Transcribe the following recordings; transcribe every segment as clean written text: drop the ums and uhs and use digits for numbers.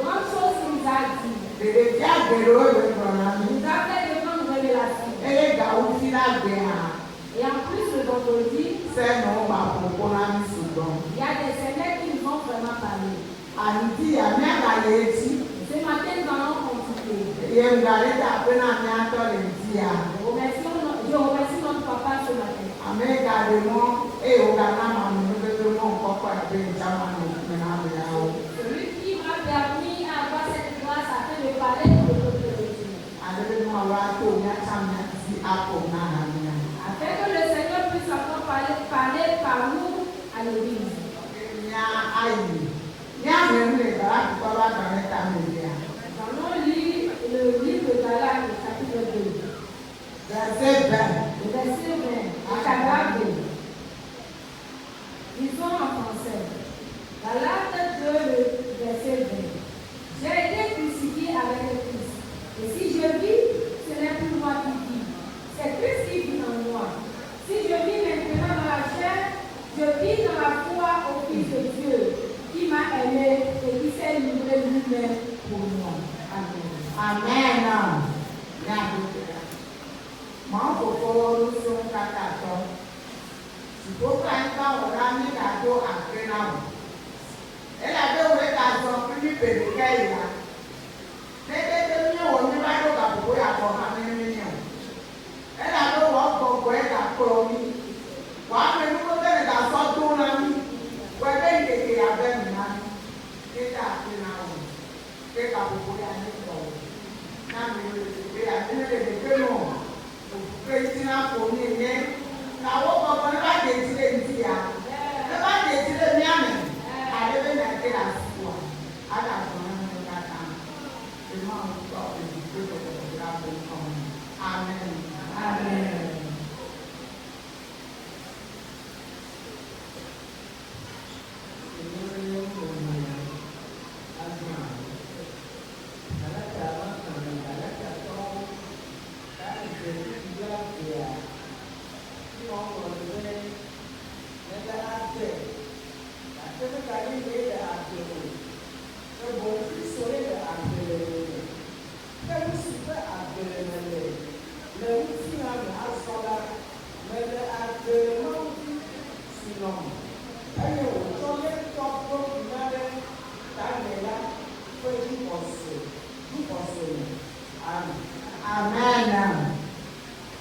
grandes choses qu'il nous a dit. Il nous a fait de grandes révélations. Et en plus, le vendredi, il y a des élèves qui nous ont vraiment parlé. Ce matin, nous allons continuer. Je remercie notre papa ce matin. Celui qui m'a permis d'avoir cette grâce afin de parler pour le peuple de Dieu. Afin que le Seigneur puisse encore parler par nous à l'église. Nous allons lire le livre de Galates, chapitre 2. Le verset 20. Lisons en français. Galates 2, le verset 20. J'ai été crucifié avec le Christ. Et si je vis, ce n'est plus moi qui vis. C'est Christ qui vit en moi. Si je vis maintenant dans la chair, je vis dans la foi au Fils de Dieu, qui m'a aimé et qui s'est livré lui-même pour moi. Amen.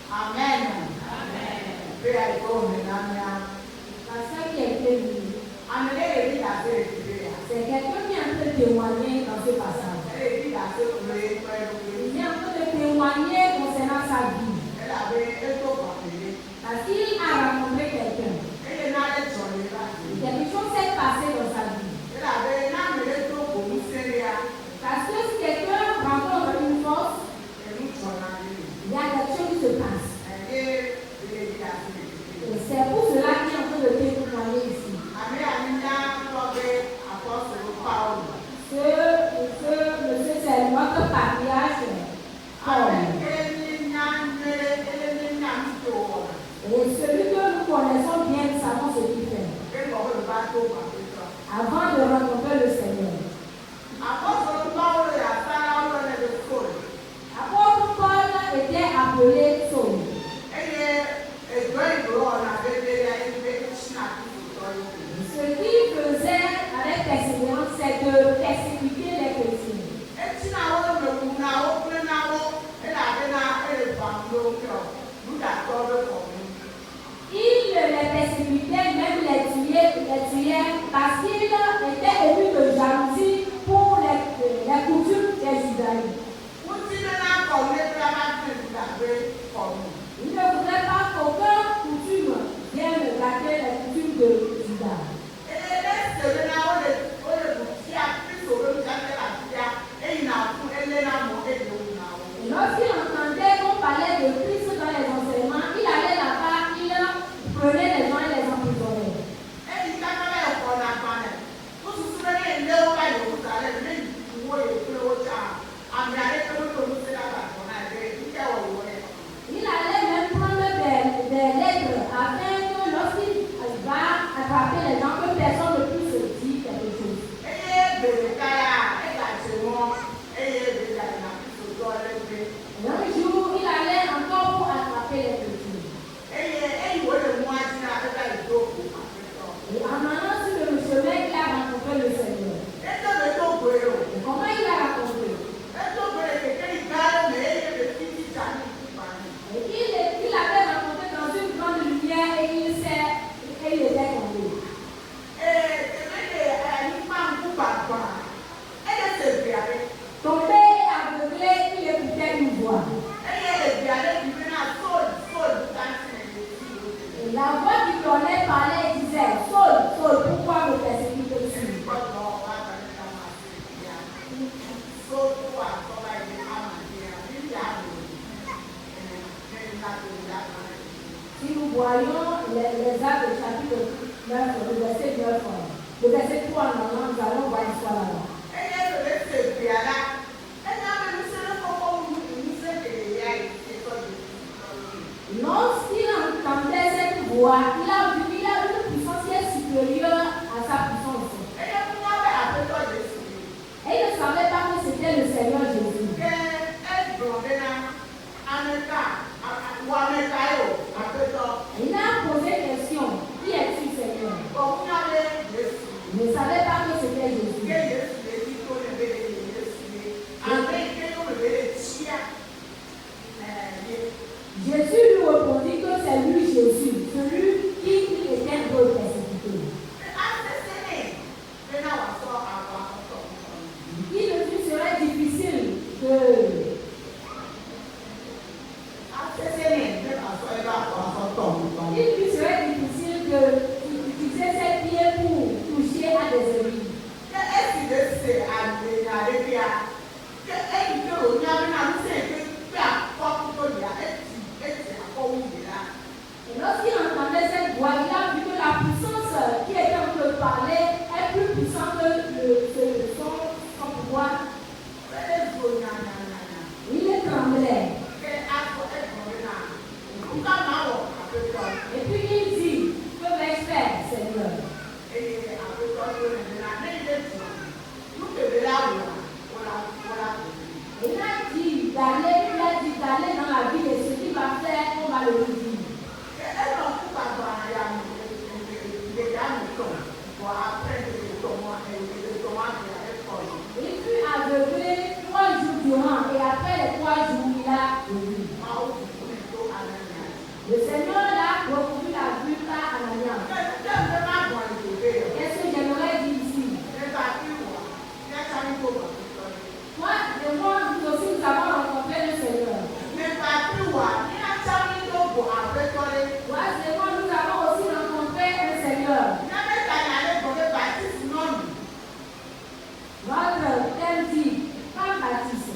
Amen. C'est quelqu'un qui est en train de témoigner dans ce passage. Il est en train de témoigner concernant sa vie. Parce qu'il a rencontré quelqu'un. Quelque chose s'est passé dans sa vie. Parce que si quelqu'un rencontre une force, il y a quelque chose qui se passe. Et c'est pour cela qu'il est en train de témoigner ici. Monsieur, c'est notre patriarche. Et celui que nous connaissons bien, nous savons ce qu'il fait. Avant de rencontrer le Seigneur. Apôtre Paul était appelé Saul. Ce qu'il faisait avec persévérance, c'est de persécuter les chrétiens. Il les persécutait, même les tuait fois en avant, nous allons voir une fois là-bas. Lorsqu'il entendait cette voix, il a vu une puissance qui est supérieure à sa puissance. Et il ne savait pas que c'était le Seigneur Jésus. Il a posé question, qui es-tu Seigneur? Il ne savait pas que c'était Jésus. Jésus lui répondit que c'est lui Jésus, celui qui était un peu persécuté. Il lui serait difficile de... Il lui serait difficile d'utiliser ses pieds pour toucher à des ennemis. Et lorsqu'il entendait cette voix, il a vu que la puissance qui était en train de parler est plus puissante que son pouvoir. Il tremblait. Et puis il dit, que vais-je faire, Seigneur? Il a dit d'aller dans la ville et ce qu'il va faire, on va le dire. Il fut aveuglé 3 jours durant et après les 3 jours, il a vu. Le Seigneur l'a reconduit la vue à Ananias. Qu'est-ce que j'aimerais dire ici? Moi, nous aussi, nous avons rencontré le Seigneur. Moi, nous avons aussi rencontré le Seigneur. Notre thème dit, femme baptiste.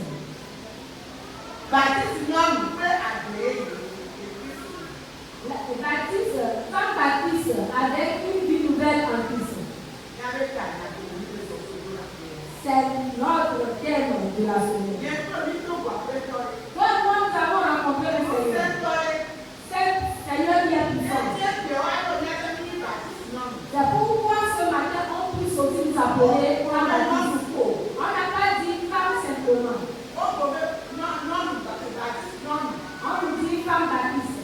Femme baptiste avec une vie nouvelle en Christ. C'est notre thème de la semaine. Moi, nous avons rencontré le Seigneur. C'est Seigneur qui est puissant. C'est pourquoi ce matin, on puisse aussi nous appeler femme baptiste. On n'a pas dit femme simplement. On nous dit femme baptiste.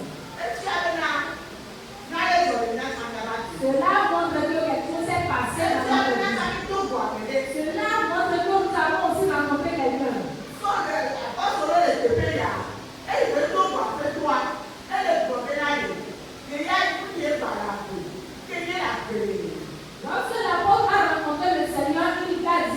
Cela montre que quelque chose s'est passé dans notre vie. Cela montre que nous avons aussi rencontré quelqu'un. Lorsque l'apôtre a rencontré le Seigneur, il a dit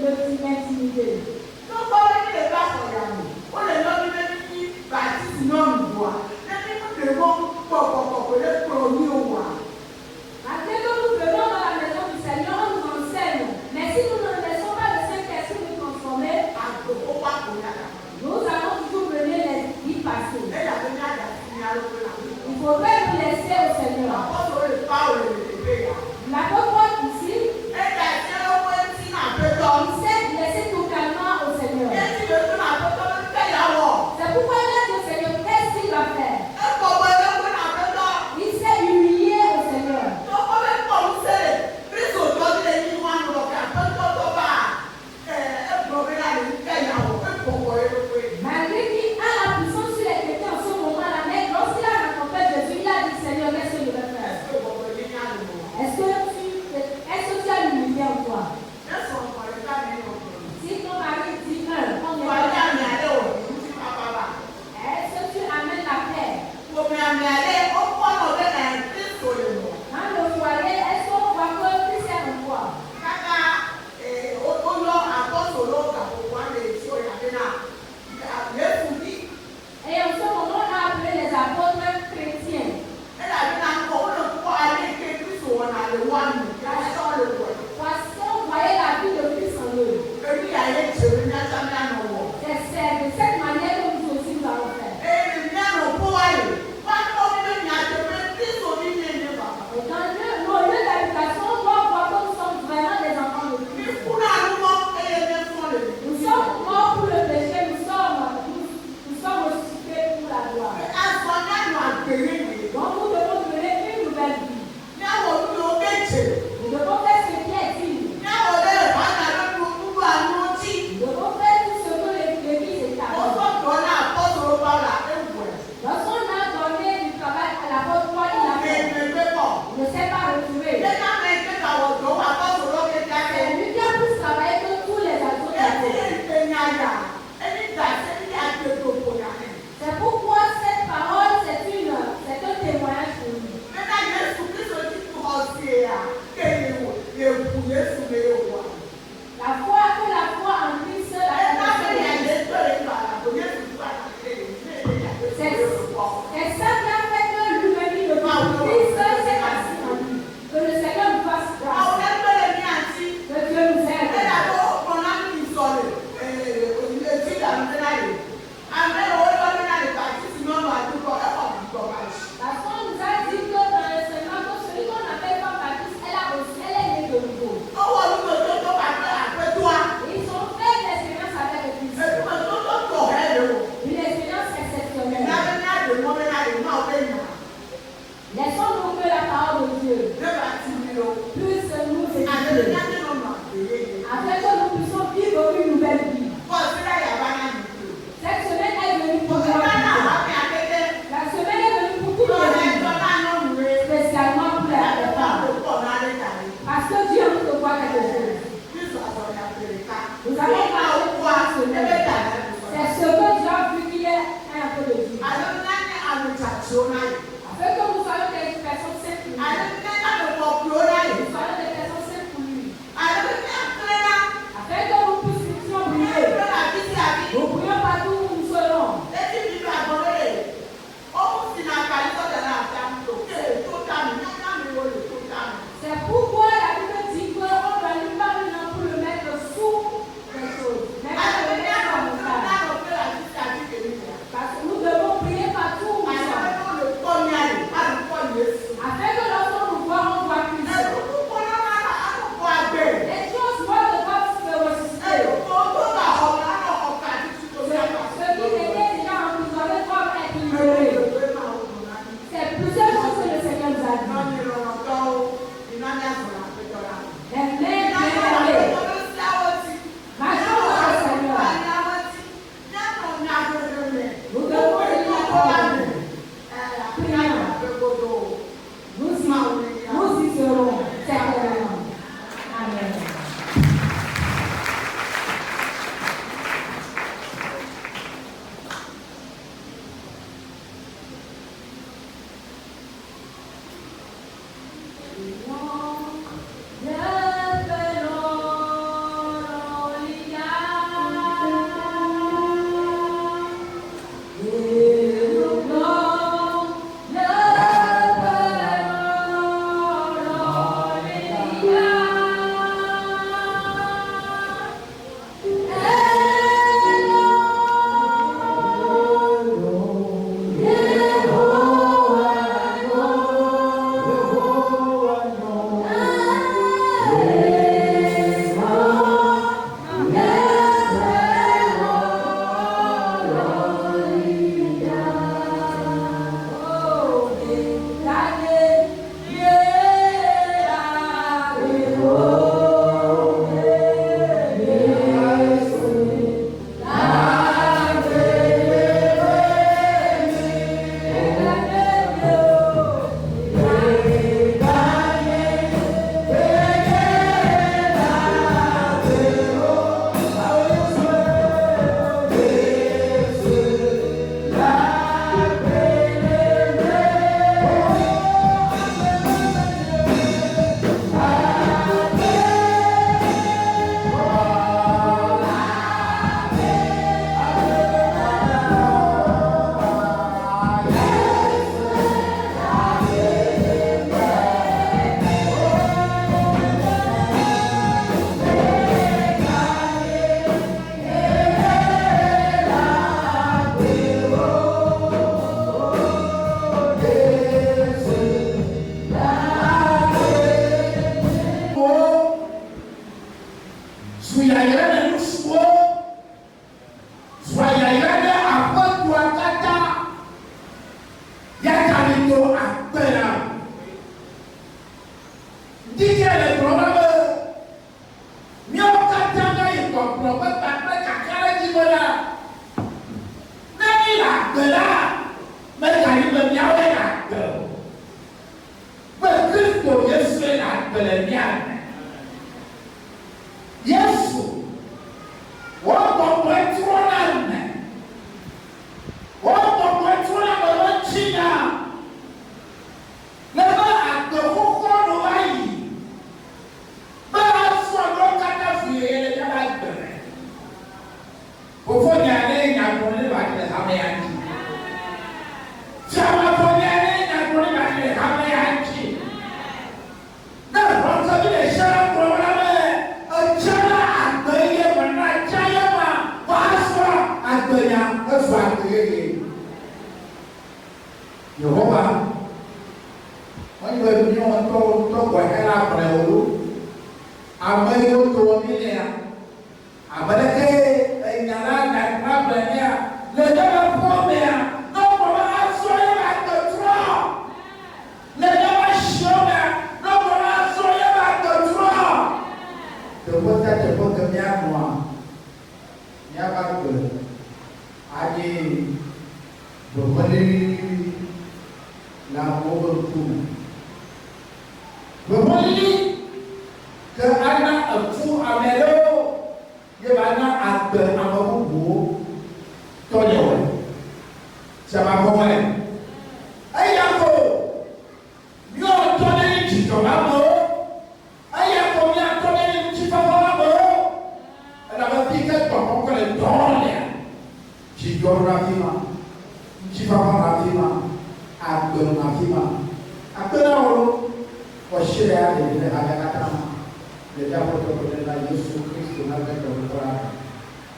l'intimité. Donc, on les pas regarder. On les donne même qui bâtissent non bois. Les devons pour les produire au bois. Après que nous venons dans la maison du Seigneur, on nous enseigne. Mais si nous ne laissons pas le Saint-Esprit nous transformer, nous allons toujours mener les vies passées. Il faudrait nous laisser au Seigneur. L'apôtre Paul ici, il s'est laissé totalement au Seigneur. C'est pourquoi il a dit au Seigneur, qu'est-ce qu'il va faire? Il s'est humilié au Seigneur. Malgré qu'il a la puissance sur les chrétiens en ce moment-là, mais lorsqu'il a rencontré Jésus, il a dit, Seigneur, qu'est-ce que je vais faire? Est-ce que tu as l'humilité en toi? Si ton mari dit un, est-ce que tu amènes la paix? Dans le foyer, est-ce qu'on voit que Christ est en toi? Et en ce moment, on a appelé les apôtres chrétiens. Parce qu'on voyait la vie de Christ en eux. C'est de cette manière que nous aussi nous allons faire. Et dans nos lieux d'habitation, on doit voir que nous sommes vraiment des enfants de Christ. Nous sommes morts pour le péché, nous sommes ressuscités pour la gloire. Donc nous devons donner une nouvelle vie. Nous devons faire ce qui est digne. Nous devons faire tout ce que l'Église établit. Lorsqu'on a donné du travail à l'apôtre Paul, il ne s'est pas retrouvé. C'est lui qui a plus travaillé que tous les autres. C'est pourquoi cette parole, c'est un témoignage pour nous. La foi en Christ, c'est ça qui a fait que l'humanité de Christ s'est assis en lui. Que le Seigneur nous fasse grâce. Que Dieu nous aide. Parce qu'on nous a dit que dans le Seigneur, que celui qu'on appelle pas Baptiste, elle est née de nouveau. Ils ont fait l'expérience avec le Christ. Une expérience exceptionnelle. Laissons-nous que la parole de Dieu puisse nous éduquer. Afin que nous puissions vivre une nouvelle vie. Cette semaine est venue pour moi. La semaine est venue pour tout le monde. Spécialement pour les femmes. Parce que Dieu nous voit quelque chose. Nous allons parler de la semaine. C'est ce que Dieu a vu qu'il est un peu de Dieu. Afin que nous soyons des personnes saintes pour lui. Nous soyons des personnes saintes pour lui. Afin que nous puissions briller. Nous brillons partout où nous serons. C'est pourquoi la Bible dit qu'on doit lui parler pour le mettre sous les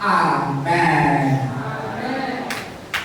Amen.